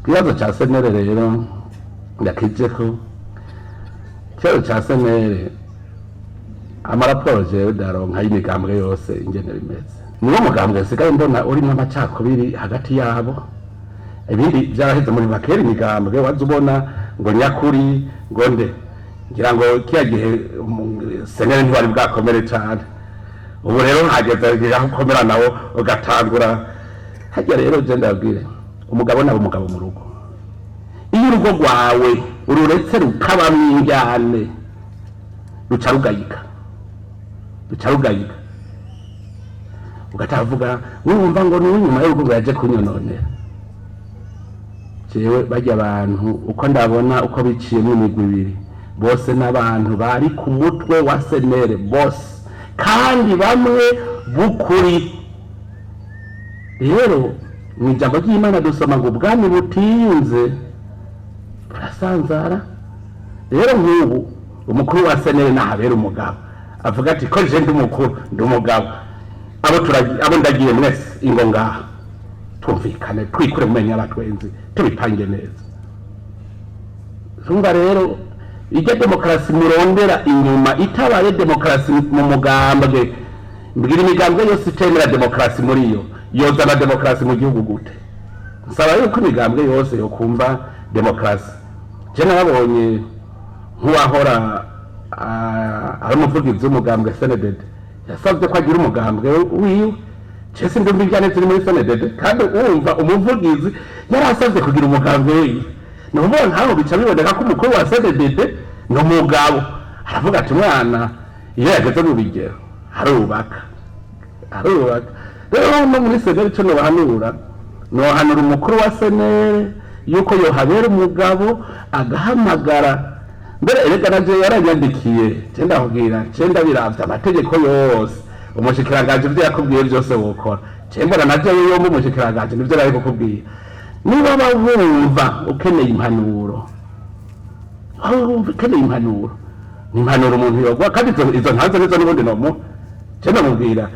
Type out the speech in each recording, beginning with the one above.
kibazo cha senere rero ndakijeko kibazo cha senere amaraporo jewe daronka y'imigambwe yose ingene bimeze niwo mugambwe sigaye mbona urimo amacakubiri hagati yabo ibindi byaraheze muri bakeri imigambwe wazubona ngo nyakuri ngo nde ngira ngo kiya gihe senere ntibari bwakomere cyane ubu rero hageze aho ukomera nawo ugatangura hajya rero je ndabwire umugabo nabo umugabo mu rugo iyo urugo rwawe ururetse rukabamwo injyane ruca rugayika ugatavuga wumva ngo ni nyuma y'urugo yaje kunyononera jewe bajya abantu uko ndabona uko biciyemo imigwi ibiri bose n'abantu bari ku mutwe wa senere bose kandi bamwe bukuri rero mu ijambo ry'Imana dusoma ngo ubwami butinze burasanzara rero nk'ubu umukuru wa senere nahabera umugabo avuga ati ko je ndi umukuru ndi umugabo abo ndagiye mwese ingo ngaha tumvikane twikure mumenya abatwenzi tubipange neza zumva rero ijya demokarasi murondera inyuma itabaye demokarasi mu mugambwe mbwira imigambwe yose itemera demokarasi muri yo yozana demokarasi mu gihugu gute nsaba yuko imigambwe yose yo kumva demokarasi je nabonye nk'uwahora ari umuvugizi w'umugambwe senedede yasabye ko agira umugambwe wiwe cese ndumva ibyane turi muri senedede kandi umva umuvugizi yarasabye kugira umugambwe wiwe nubundi ntaho bica biboneka ko umukuru wa senedede ni umugabo aravuga ati mwana iyo yageze mu bigero arubaka rero no muri senere cyo nohanura umukuru wa senere yuko yohabera umugabo agahamagara mbere erega navyo yaranyandikiye cenda kubwira cenda biravye amategeko yose umushikiranganje ivyo yakubwiye byose wokora cembona navyo yo mu mushikiranganje nivyo ari kukubwira niba bumva ukeneye impanuro ni impanuro umuntu yogwa kandi izo ntanze nizo n'ubundi nomu cenda mubwira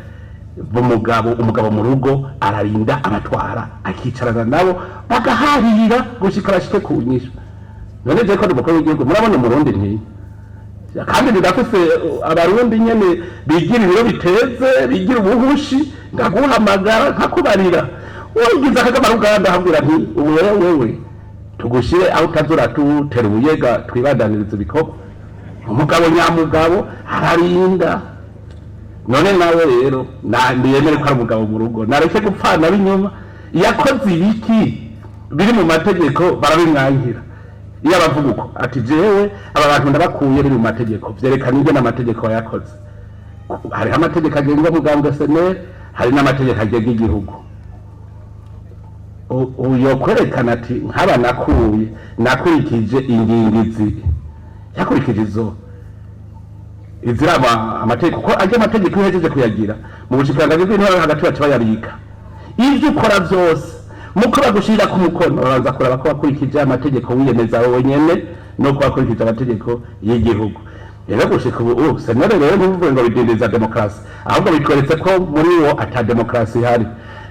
umugabo mu rugo ararinda abatwara akicarana nabo bagaharira gushika bashike ku nyisho none je ko umukuru w'igihugu murabona umurundi nti kandi ndafise abarundi nyene bigira ibiro biteze bigira ubuhushi ndaguhamagara nkakubarira ugize akagama Uganda habwira nti wewe tugushire aho utazura tutera ubuyega twibandaniriza ibikorwa umugabo nyamugabo ararinda none nawe rero ndiyemere ko ari umugabo mu rugo nareke gupfana b'inyuma yakoze ibiki biri mu mategeko barabimwangira iyo abavuga uko ati jewe aba bantu ndabakuye biri mu mategeko vyerekana ingene amategeko yakoze hariho amategeko agenga umugambwe senere hari n'amategeko agenga igihugu uyo kwerekana ati nkaba nakurikije ingingizi yakurikije izo iziraba amategeko ko ajya amategeko yejeje kuyagira mu bushikiranganje bw'intwaro hagati bacu bayabika ivyo ukora vyose muko bagushira ku mukono baza kuraba ko bakurikije amategeko wiyemeza wenyene no kwakurikije amategeko y'igihugu rero gushika ubu senere rero ntivuge ngo bidindiza demokarasi ahubwo bitweretse ko muri wo ata demokarasi ihari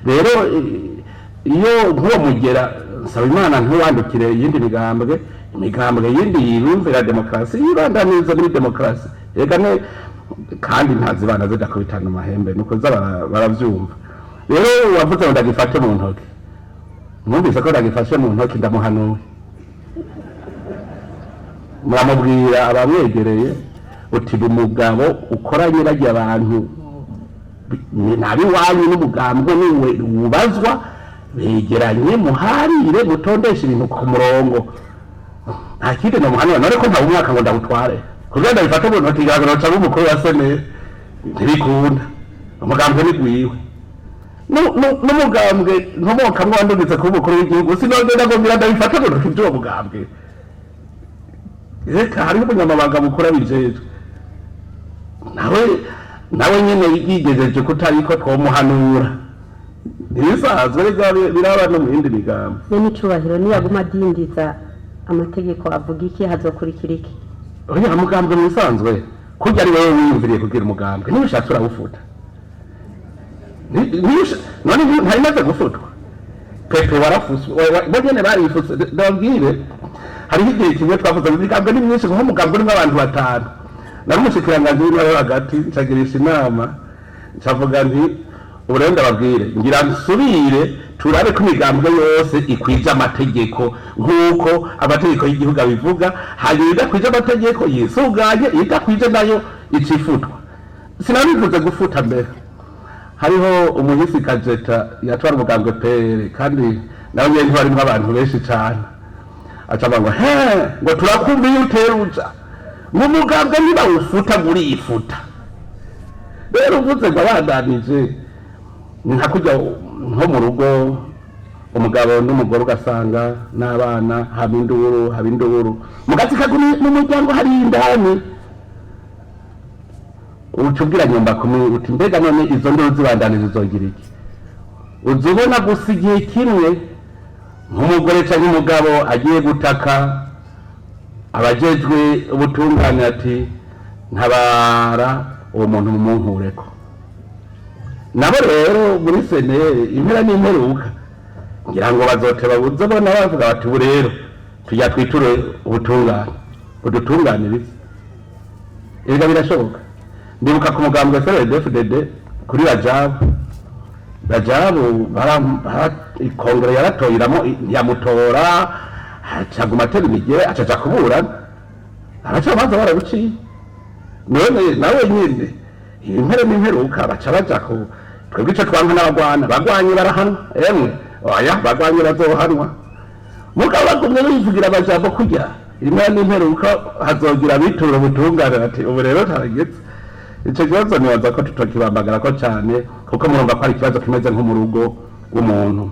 rero iyo nk'uwo mugera nsaba Imana ntuwandukire iyindi imigambwe yindi yirumvira demokarasi yibandaniza muri demokarasi rega ne kandi ntazibana zidakubitana amahembe nuko baravyumva rero wavuze ngo ndagifate mu ntoki mwumvise ko ndagifashe mu ntoki ndamuhanuye muramubwira abamwegereye uti umugabo ukoranye bagiye abantu nabi wanyu n'umugambwe niwe wubazwa begeranye muharire mutondesha ibintu ku murongo nta kindi namuhanura none ko nta umwaka ngo ndawutware kugira ndabifate mu ntoki ngira ngo umukuru wa senere ntibikunda umugambwe ni gwiwe n'umugambwe nkomoka mwandungitse ku mukuru w'igihugu sinogenda ngo ngira ndabifate mu ntoki by'uwo mugambwe reka hariho umunyamabanga mukuru abijejwe nawe nyene yigejeje kutariko twomuhanura ntibisazwe biraba no mu yindi migambo n'icubahiro niyaguma adindiza amategeko avuga iki hazokurikira iki oya mugambwe mwisanzwe kurya ari wewe wiyumviriye kugira umugambwe niba ushatse urawufuta none ntari maze gufutwa pepe warafuswe bonyene barifuse ndabwire hariho igihe kimwe twavuze imigambwe ni myinshi nk'umugambwe urimo abantu batanu namushikiranganje w'intara hagati ncagirisha inama ncavuga nti ubu rero ndababwire ngira nsubire turabe ko imigambwe yose ikwije amategeko nk'uko amategeko y'igihugu abivuga hanyuma idakwije amategeko yisuganye idakwije nayo icifutwa sinabivuze gufuta mbere hariho umuhisi Kajeta yatwara umugambwe pere kandi nawe nyene harimo abantu benshi cyane acaba ngo ngo turakumbiye uteruja mu mugambwe niba ufuta muri ifuta rero uvuze ngo abandanije nka kujya nko mu rugo umugabo n'umugore ugasanga n'abana haba induru mugatsi kaguni mu muryango hari indani ucubwira nyumba kumwe uti mbega none izo nduru zibandanije zogira iki uzubona gusa igihe kimwe nk'umugore cyangwa umugabo agiye gutaka abajejwe ubutungane ati ntabara uwo muntu mumunkureko nabo rero muri senere impera n'imperuka ngira ngo bazoteba uzobona bavuga bati ubu rero tujya twiture ubutungane udutunganirize ibiga birashoboka ndibuka ku mugambwe FDD kuri Rajabu ikongere yaratoyiramo yamutora acaguma atera imigere acaja kuburana abacamanza barabuciye none nawe nyine impere n'imperuka baca baja ku twebwe ico twanka bagwanye barahanwa emwe oya bagwanye bazohanwa mugabo bagumye bivugira amajambo kurya impere n'imperuka hazogira bitura ubutungane ati ubu rero tarageze icyo kibazo nibaza ko tutokibambagara ko cyane kuko murumva ko ari ikibazo kimeze nko mu rugo rw'umuntu